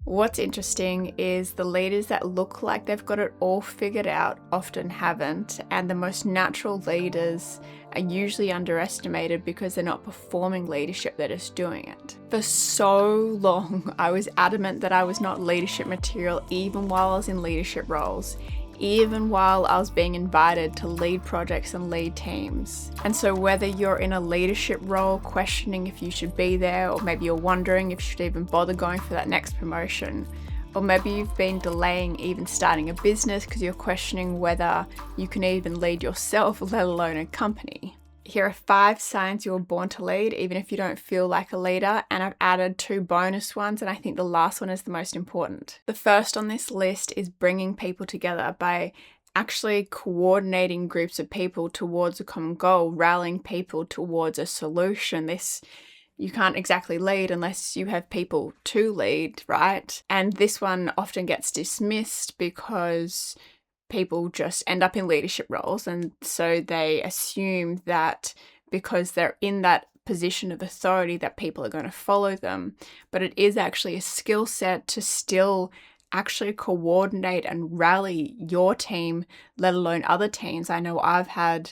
What's interesting is the leaders that look like they've got it all figured out often haven't, and the most natural leaders are usually underestimated because they're not performing leadership, they're just doing it. For so long, I was adamant that I was not leadership material even while I was in leadership roles, even while I was being invited to lead projects and lead teams. And so whether you're in a leadership role questioning if you should be there, or maybe you're wondering if you should even bother going for that next promotion, or maybe you've been delaying even starting a business because you're questioning whether you can even lead yourself, let alone a company. Here are 5 signs you were born to lead, even if you don't feel like a leader, and I've added 2 bonus ones, and I think the last one is the most important. The first on this list is bringing people together by actually coordinating groups of people towards a common goal, rallying people towards a solution. You can't exactly lead unless you have people to lead, right? And this one often gets dismissed because people just end up in leadership roles, and so they assume that because they're in that position of authority that people are going to follow them. But it is actually a skill set to still actually coordinate and rally your team, let alone other teams. I know I've had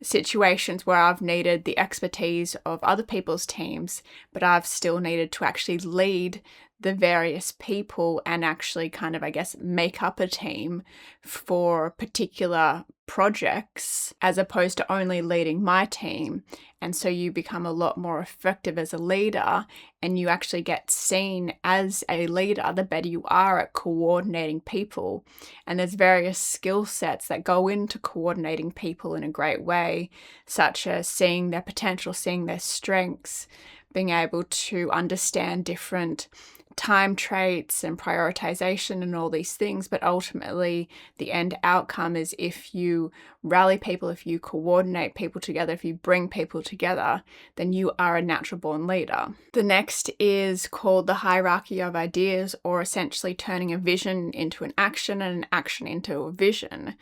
situations where I've needed the expertise of other people's teams, but I've still needed to actually lead the various people and actually kind of, I guess, make up a team for particular projects as opposed to only leading my team. And so you become a lot more effective as a leader, and you actually get seen as a leader the better you are at coordinating people. And there's various skill sets that go into coordinating people in a great way, such as seeing their potential, seeing their strengths, being able to understand different time traits and prioritization and all these things. But ultimately, the end outcome is if you rally people, if you coordinate people together, if you bring people together, then you are a natural born leader. The next is called the hierarchy of ideas, or essentially turning a vision into an action and an action into a vision.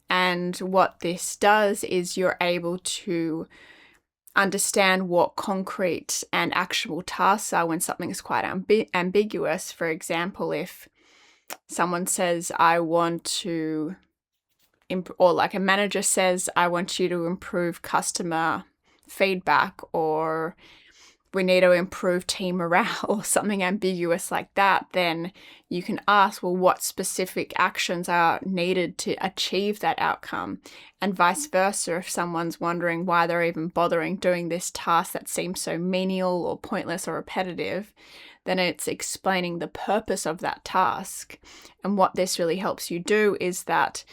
And what this does is you're able to understand what concrete and actionable tasks are when something is quite ambiguous. For example, if someone says, I want to, or like a manager says, I want you to improve customer feedback, or we need to improve team morale, or something ambiguous like that, then you can ask, well, what specific actions are needed to achieve that outcome? And vice versa, if someone's wondering why they're even bothering doing this task that seems so menial or pointless or repetitive, then it's explaining the purpose of that task. And what this really helps you do is that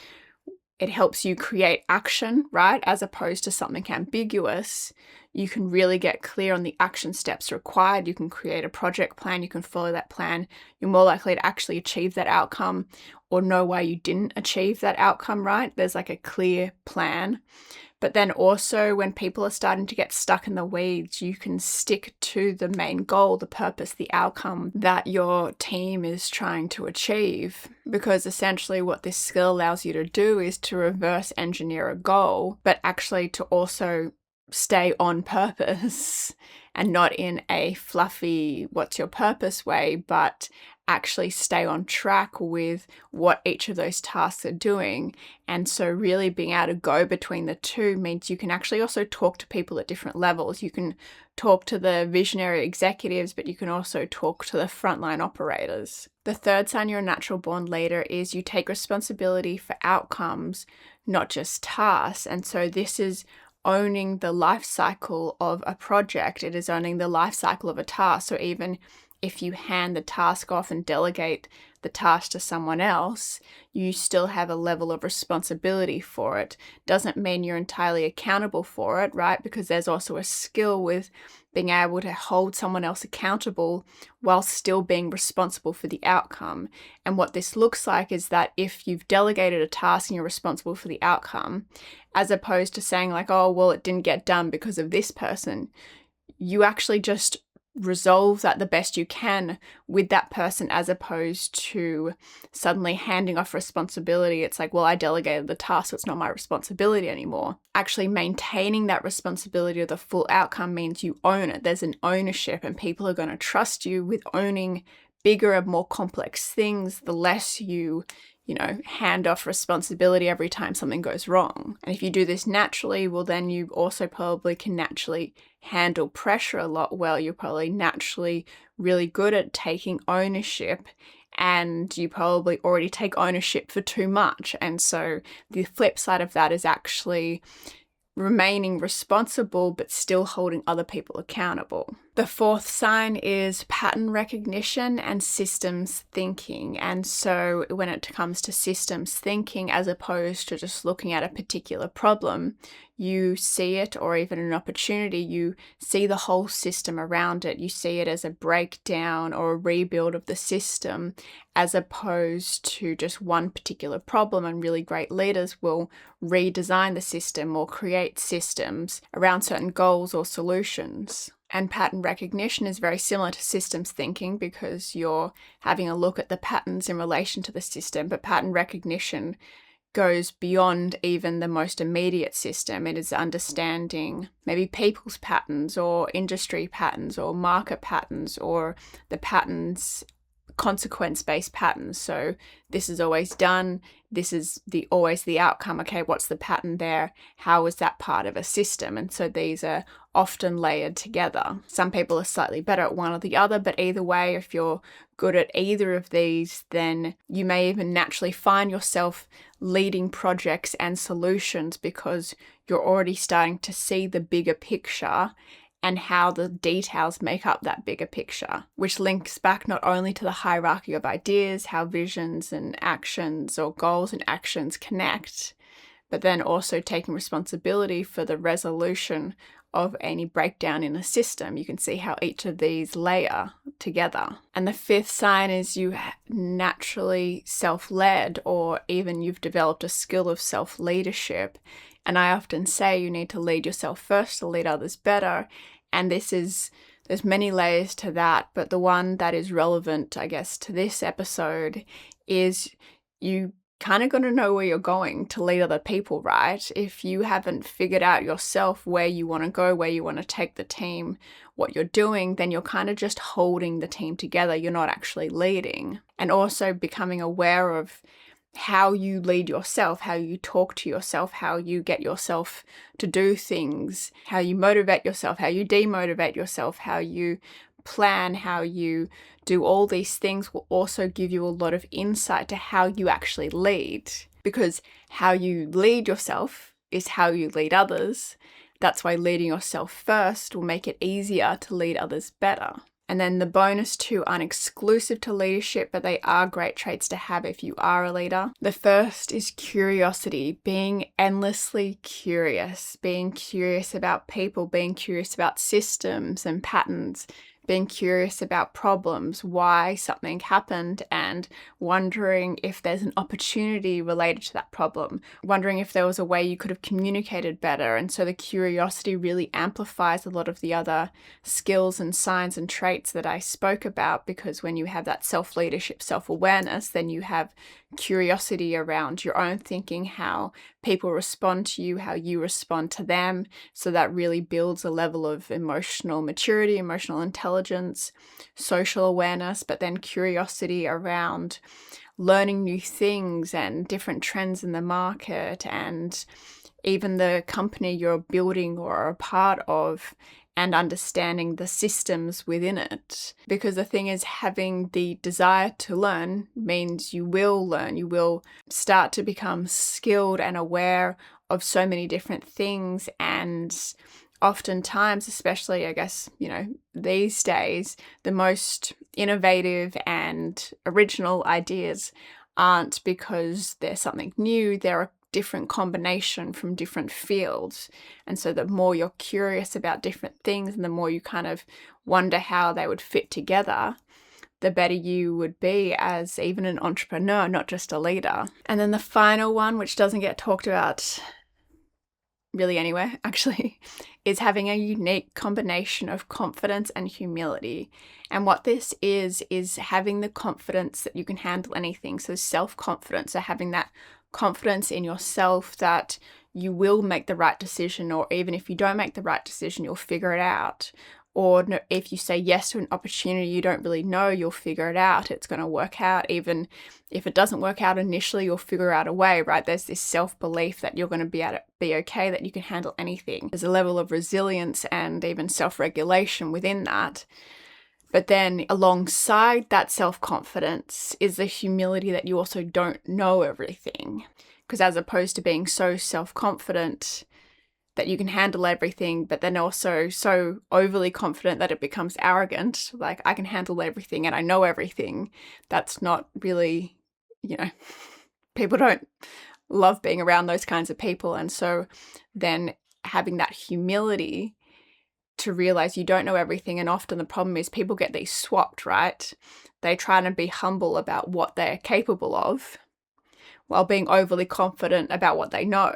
it helps you create action, right? As opposed to something ambiguous, you can really get clear on the action steps required. You can create a project plan, you can follow that plan. You're more likely to actually achieve that outcome or know why you didn't achieve that outcome, right? There's like a clear plan. But then also when people are starting to get stuck in the weeds, you can stick to the main goal, the purpose, the outcome that your team is trying to achieve. Because essentially what this skill allows you to do is to reverse engineer a goal, but actually to also stay on purpose and not in a fluffy, what's your purpose way, but actually stay on track with what each of those tasks are doing. And so really being able to go between the two means you can actually also talk to people at different levels. You can talk to the visionary executives, but you can also talk to the frontline operators. The third sign you're a natural born leader is you take responsibility for outcomes, not just tasks. And so this is owning the life cycle of a project. It is owning the life cycle of a task. So even if you hand the task off and delegate the task to someone else, you still have a level of responsibility for it. Doesn't mean you're entirely accountable for it, right? Because there's also a skill with being able to hold someone else accountable while still being responsible for the outcome. And what this looks like is that if you've delegated a task and you're responsible for the outcome, as opposed to saying like, oh, well, it didn't get done because of this person, you actually just resolve that the best you can with that person, as opposed to suddenly handing off responsibility. It's like, well, I delegated the task, so it's not my responsibility anymore. Actually maintaining that responsibility of the full outcome means you own it. There's an ownership, and people are going to trust you with owning bigger and more complex things, the less you hand off responsibility every time something goes wrong. And if you do this naturally, well, then you also probably can naturally handle pressure a lot well. You're probably naturally really good at taking ownership, and you probably already take ownership for too much. And so the flip side of that is actually remaining responsible but still holding other people accountable. The fourth sign is pattern recognition and systems thinking. And so when it comes to systems thinking, as opposed to just looking at a particular problem, you see it, or even an opportunity, you see the whole system around it. You see it as a breakdown or a rebuild of the system, as opposed to just one particular problem. And really great leaders will redesign the system or create systems around certain goals or solutions. And pattern recognition is very similar to systems thinking, because you're having a look at the patterns in relation to the system. But pattern recognition goes beyond even the most immediate system. It is understanding maybe people's patterns or industry patterns or market patterns, or the patterns, consequence-based patterns. So this is always done, this is always the outcome. Okay, what's the pattern there? How is that part of a system? And so these are often layered together. Some people are slightly better at one or the other, but either way, if you're good at either of these, then you may even naturally find yourself leading projects and solutions, because you're already starting to see the bigger picture and how the details make up that bigger picture, which links back not only to the hierarchy of ideas, how visions and actions, or goals and actions connect, but then also taking responsibility for the resolution of any breakdown in a system. You can see how each of these layer together. And the fifth sign is you naturally self-led, or even you've developed a skill of self-leadership. And I often say you need to lead yourself first to lead others better. And there's many layers to that, but the one that is relevant, I guess, to this episode is you kind of got to know where you're going to lead other people, right? If you haven't figured out yourself where you want to go, where you want to take the team, what you're doing, then you're kind of just holding the team together. You're not actually leading. And also becoming aware of how you lead yourself, how you talk to yourself, how you get yourself to do things, how you motivate yourself, how you demotivate yourself, how you plan, how you do all these things will also give you a lot of insight to how you actually lead. Because how you lead yourself is how you lead others. That's why leading yourself first will make it easier to lead others better. And then the bonus two aren't exclusive to leadership, but they are great traits to have if you are a leader. The first is curiosity, being endlessly curious, being curious about people, being curious about systems and patterns, being curious about problems, why something happened, and wondering if there's an opportunity related to that problem, wondering if there was a way you could have communicated better. And so the curiosity really amplifies a lot of the other skills and signs and traits that I spoke about, because when you have that self-leadership, self-awareness, then you have curiosity around your own thinking, how people respond to you, how you respond to them. So that really builds a level of emotional maturity, emotional intelligence, social awareness, but then curiosity around learning new things and different trends in the market, and even the company you're building or are a part of, and understanding the systems within it. Because the thing is, having the desire to learn means you will learn. You will start to become skilled and aware of so many different things. And oftentimes, especially, I guess, these days, the most innovative and original ideas aren't because there's something new. They're a different combination from different fields. And so the more you're curious about different things and the more you kind of wonder how they would fit together, the better you would be as even an entrepreneur, not just a leader. And then the final one, which doesn't get talked about really anywhere actually, is having a unique combination of confidence and humility. And what this is having the confidence that you can handle anything. So self-confidence, so having that confidence in yourself that you will make the right decision, or even if you don't make the right decision, you'll figure it out. Or if you say yes to an opportunity you don't really know, you'll figure it out. It's going to work out. Even if it doesn't work out initially, you'll figure out a way, right? There's this self-belief that you're going to be able to be okay, that you can handle anything. There's a level of resilience and even self-regulation within that. But then alongside that self-confidence is the humility that you also don't know everything. Because as opposed to being so self-confident that you can handle everything, but then also so overly confident that it becomes arrogant, like I can handle everything and I know everything, that's not really, people don't love being around those kinds of people. And so then having that humility to realize you don't know everything, and often the problem is people get these swapped, right? They try to be humble about what they're capable of while being overly confident about what they know.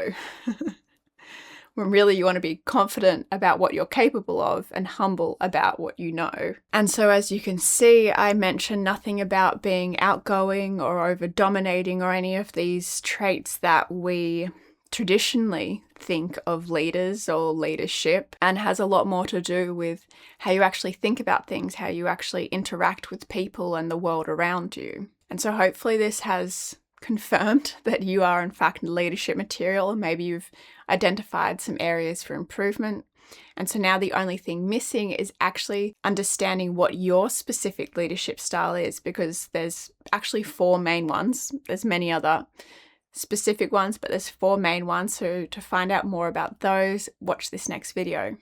When really you want to be confident about what you're capable of and humble about what you know. And so as you can see, I mentioned nothing about being outgoing or over-dominating or any of these traits that we traditionally think of leaders or leadership, and has a lot more to do with how you actually think about things, how you actually interact with people and the world around you. And so hopefully this has confirmed that you are in fact leadership material, and maybe you've identified some areas for improvement. And so now the only thing missing is actually understanding what your specific leadership style is, because there's actually 4 main ones. There's many other specific ones, but there's 4 main ones. So to find out more about those, watch this next video.